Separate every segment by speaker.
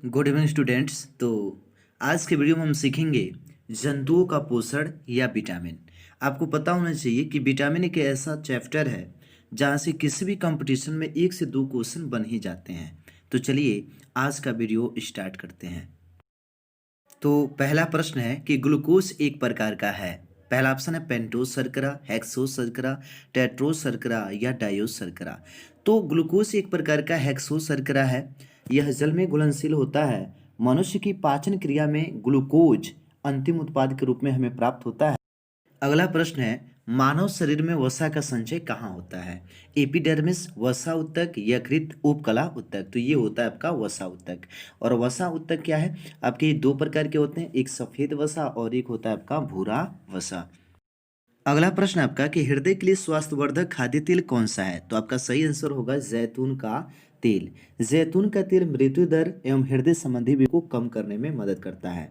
Speaker 1: Good evening students. तो आज के वीडियो में हम सीखेंगे जंतुओं का पोषण या विटामिन। आपको पता होना चाहिए कि विटामिन एक ऐसा चैप्टर है जहाँ से किसी भी कंपटीशन में 1 से 2 क्वेश्चन बन ही जाते हैं। तो चलिए आज का वीडियो स्टार्ट करते हैं। तो पहला प्रश्न है कि ग्लूकोज एक प्रकार का है। पहला ऑप्शन है पेंटोज शर्करा, हेक्सोज शर्करा, टेट्रोज शर्करा या डायोज शर्करा। तो ग्लूकोज एक प्रकार का हेक्सोज शर्करा है। यह जल में घुलनशील होता है। मनुष्य की पाचन क्रिया में ग्लूकोज अंतिम उत्पाद के रूप में हमें प्राप्त होता है। अगला प्रश्न है मानव शरीर में वसा का संचय कहाँ होता है। एपिडर्मिस, वसा ऊतक, यकृत, उपकला ऊतक। तो ये होता है आपका वसा ऊतक। और वसा ऊतक क्या है, आपके 2 प्रकार के होते हैं, एक सफेद वसा और एक होता है आपका भूरा वसा। अगला प्रश्न आपका कि हृदय के लिए स्वास्थ्यवर्धक खाद्य तेल कौन सा है। तो आपका सही आंसर होगा जैतून का तेल। जैतून का तेल मृत्यु दर एवं हृदय संबंधी बीमारी को कम करने में मदद करता है।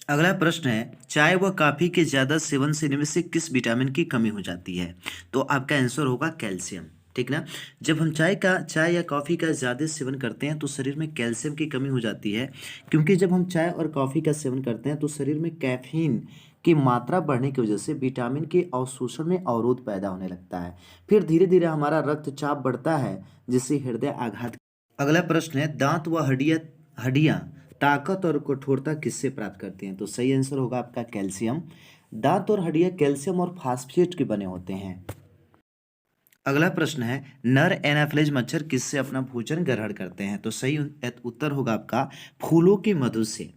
Speaker 1: अगला प्रश्न है चाय व कॉफी के ज्यादा सेवन से इनमें से किस विटामिन की कमी हो जाती है। तो आपका आंसर होगा कैल्शियम। ठीक ना। जब हम चाय या कॉफ़ी का ज़्यादा सेवन करते हैं तो शरीर में कैल्शियम की कमी हो जाती है। क्योंकि जब हम चाय और कॉफ़ी का सेवन करते हैं तो शरीर में कैफीन की मात्रा बढ़ने की वजह से विटामिन के अवशोषण में अवरोध पैदा होने लगता है। फिर धीरे धीरे हमारा रक्तचाप बढ़ता है जिससे हृदय आघात। अगला प्रश्न है दांत व हड्डियाँ हड्डियाँ ताकत और कठोरता किससे प्राप्त करती हैं। तो सही आंसर होगा आपका कैल्शियम। दांत और हड्डियाँ कैल्शियम और फास्फेट के बने होते हैं। अगला प्रश्न है नर एनाफिलेज मच्छर किससे अपना भोजन ग्रहण करते हैं। तो सही उत्तर होगा आपका फूलों के मधु से।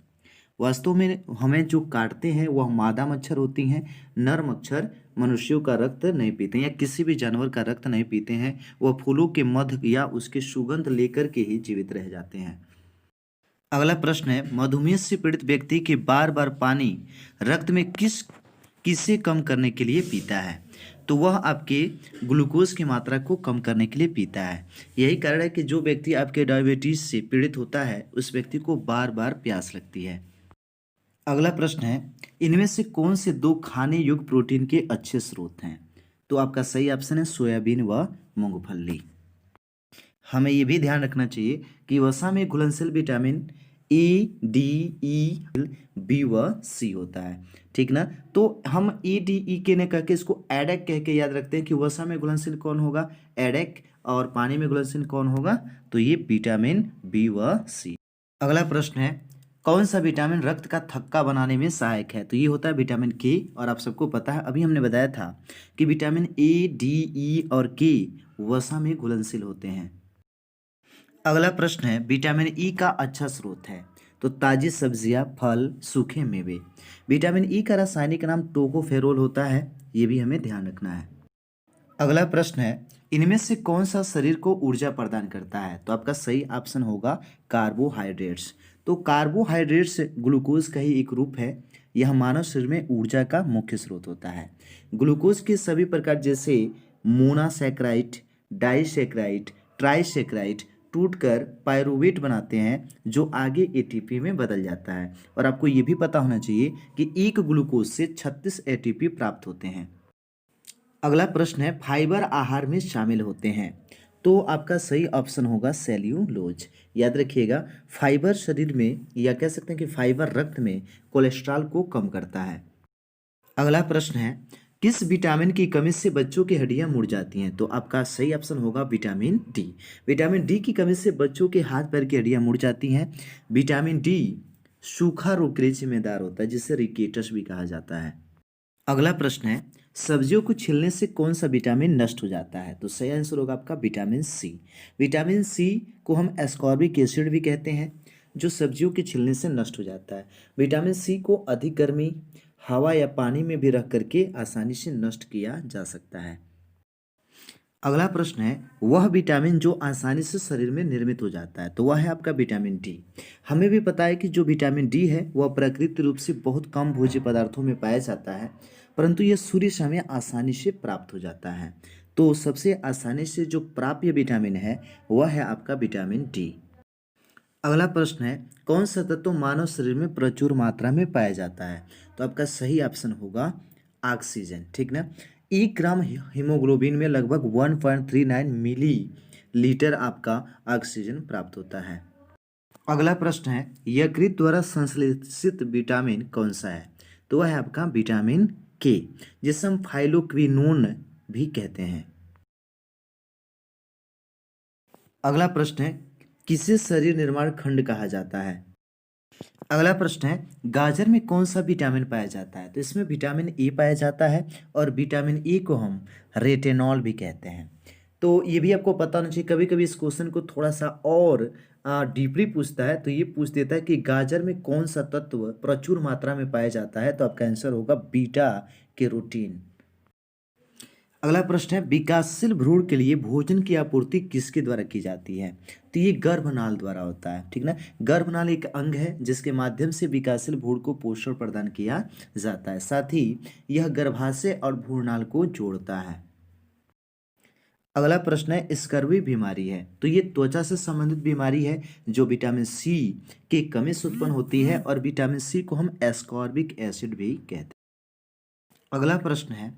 Speaker 1: वास्तव में हमें जो काटते हैं वह मादा मच्छर होती हैं। नर मच्छर मनुष्यों का रक्त नहीं पीते हैं या किसी भी जानवर का रक्त नहीं पीते हैं। वह फूलों के मध या उसके सुगंध लेकर के ही जीवित रह जाते हैं। अगला प्रश्न है मधुमेह से पीड़ित व्यक्ति के बार बार पानी रक्त में किसे कम करने के लिए पीता है। तो वह आपके ग्लूकोज की मात्रा को कम करने के लिए पीता है। यही कारण है कि जो व्यक्ति आपके डायबिटीज से पीड़ित होता है उस व्यक्ति को बार बार प्यास लगती है। अगला प्रश्न है इनमें से कौन से 2 खाने योग्य प्रोटीन के अच्छे स्रोत हैं। तो आपका सही ऑप्शन है सोयाबीन व मूंगफली। हमें ये भी ध्यान रखना चाहिए कि वसा में घुलनशील vitamin A, D, E, B व सी होता है। ठीक ना। तो हम ई, डी, ई के ने करके इसको एडेक कह के याद रखते हैं कि वसा में घुलनशील कौन होगा, एडेक, और पानी में घुलनशील कौन होगा, तो ये विटामिन बी व सी। अगला प्रश्न है कौन सा विटामिन रक्त का थक्का बनाने में सहायक है। तो ये होता है विटामिन के। और आप सबको पता है अभी हमने बताया था कि विटामिन ए, डी, ई और के वसा में घुलनशील होते हैं। अगला प्रश्न है विटामिन ई का अच्छा स्रोत है। तो ताजी सब्जियां, फल, सूखे मेवे। विटामिन ई का रासायनिक नाम टोकोफेरोल होता है। ये भी हमें ध्यान रखना है। अगला प्रश्न है इनमें से कौन सा शरीर को ऊर्जा प्रदान करता है। तो आपका सही ऑप्शन होगा कार्बोहाइड्रेट्स। तो कार्बोहाइड्रेट्स ग्लूकोज का ही एक रूप है। यह मानव शरीर में ऊर्जा का मुख्य स्रोत होता है। ग्लूकोज के सभी प्रकार जैसे मोनोसैकेराइड, डाइसैकेराइड, ट्राइसैकेराइड टूटकर पायरुवेट बनाते हैं जो आगे एटीपी में बदल जाता है। और आपको ये भी पता होना चाहिए कि एक ग्लूकोज से 36 एटीपी प्राप्त होते हैं। अगला प्रश्न है फाइबर आहार में शामिल होते हैं। तो आपका सही ऑप्शन होगा सेल्यूलोज। याद रखिएगा फाइबर शरीर में या कह सकते हैं कि फाइबर रक्त में कोलेस्ट्रॉल को कम करता है। अगला प्रश्न है किस विटामिन की कमी से बच्चों की हड्डियां मुड़ जाती हैं। तो आपका सही ऑप्शन होगा विटामिन डी। विटामिन डी की कमी से बच्चों के हाथ पैर की हड्डियां मुड़ जाती हैं। विटामिन डी सूखा रोग के लिए जिम्मेदार होता है जिसे रिकेटस भी कहा जाता है। अगला प्रश्न है सब्जियों को छीलने से कौन सा विटामिन नष्ट हो जाता है। तो सही आंसर होगा आपका विटामिन सी। विटामिन सी को हम एस्कॉर्बिक एसिड भी कहते हैं जो सब्जियों के छीलने से नष्ट हो जाता है। विटामिन सी को अधिक गर्मी, हवा या पानी में भी रख करके आसानी से नष्ट किया जा सकता है। अगला प्रश्न है वह विटामिन जो आसानी से शरीर में निर्मित हो जाता है। तो वह है आपका विटामिन डी। हमें भी पता है कि जो विटामिन डी है वह प्राकृतिक रूप से बहुत कम भोज्य पदार्थों में पाया जाता है परंतु यह सूर्य से हमें आसानी से प्राप्त हो जाता है। तो सबसे आसानी से जो प्राप्य विटामिन है वह है आपका विटामिन डी। अगला प्रश्न है कौन सा तत्व मानव शरीर में प्रचुर मात्रा में पाया जाता है। तो आपका सही ऑप्शन होगा ऑक्सीजन। ठीक ना। 1 ग्राम हीमोग्लोबिन में लगभग 1.39 मिली लीटर आपका ऑक्सीजन प्राप्त होता है। अगला प्रश्न है, यकृत द्वारा संश्लेषित विटामिन कौन सा है? तो वह है आपका विटामिन के, जिसे हम फाइलोक्विनोन भी कहते हैं। अगला प्रश्न है, किसे शरीर निर्माण खंड कहा जाता है? अगला प्रश्न है, गाजर में कौन सा विटामिन पाया जाता है? तो इसमें विटामिन ए पाया जाता है और विटामिन ए को हम रेटिनॉल भी कहते हैं। तो ये भी आपको पता होना चाहिए। कभी कभी इस क्वेश्चन को थोड़ा सा और डीपली पूछता है, तो ये पूछ देता है कि गाजर में कौन सा तत्व प्रचुर मात्रा में पाया जाता है? तो आपका आंसर होगा बीटा कैरोटीन। अगला प्रश्न है, विकासशील भ्रूण के लिए भोजन की आपूर्ति किसके द्वारा की जाती है? तो ये गर्भनाल द्वारा होता है, ठीक ना। गर्भनाल एक अंग है जिसके माध्यम से विकासशील भ्रूण को पोषण प्रदान किया जाता है। साथ ही यह गर्भाशय और भ्रूणनाल को जोड़ता है। अगला प्रश्न है, स्कर्वी बीमारी है, तो ये त्वचा से संबंधित बीमारी है जो विटामिन सी की कमी से उत्पन्न होती है और विटामिन सी को हम एस्कॉर्बिक एसिड भी कहते हैं। अगला प्रश्न है,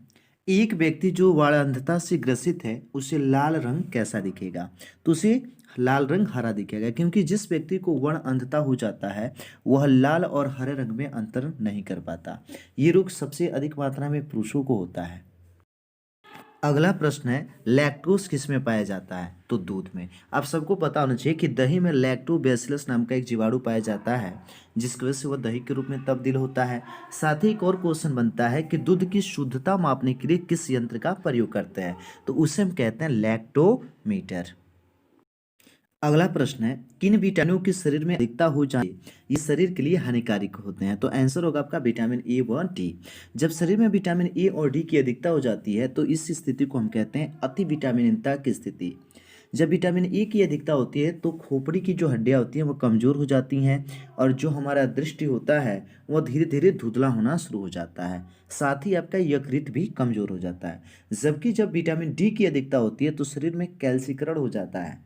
Speaker 1: एक व्यक्ति जो बाणांधता से ग्रसित है उसे लाल रंग कैसा दिखेगा? तो उसे लाल रंग हरा दिखेगा, क्योंकि जिस व्यक्ति को वर्ण अंधता हो जाता है वह लाल और हरे रंग में अंतर नहीं कर पाता। ये रोग सबसे अधिक मात्रा में पुरुषों को होता है। अगला प्रश्न है, लैक्टोज किस में पाया जाता है? तो दूध में। आप सबको पता होना चाहिए कि दही में लैक्टोबैसिलस नाम का एक जीवाणु पाया जाता है, जिसकी वजह से वह दही के रूप में तब्दील होता है। साथ ही एक और क्वेश्चन बनता है कि दूध की शुद्धता मापने के लिए किस यंत्र का प्रयोग करते हैं? तो उसे हम कहते हैं लैक्टोमीटर। अगला प्रश्न है, किन विटामिनों की शरीर में अधिकता हो जाए ये शरीर के लिए हानिकारक होते हैं? तो आंसर होगा आपका विटामिन ए व डी। जब शरीर में विटामिन ए और डी की अधिकता हो जाती है तो इस स्थिति को हम कहते हैं अति विटामिनता की स्थिति। जब विटामिन ए की अधिकता होती है तो खोपड़ी की जो हड्डियां होती हैं वो कमजोर हो जाती हैं और जो हमारा दृष्टि होता है वह धीरे धीरे धुंधला होना शुरू हो जाता है। साथ ही आपका यकृत भी कमजोर हो जाता है। जबकि जब विटामिन डी की अधिकता होती है तो शरीर में कैल्सीकरण हो जाता है।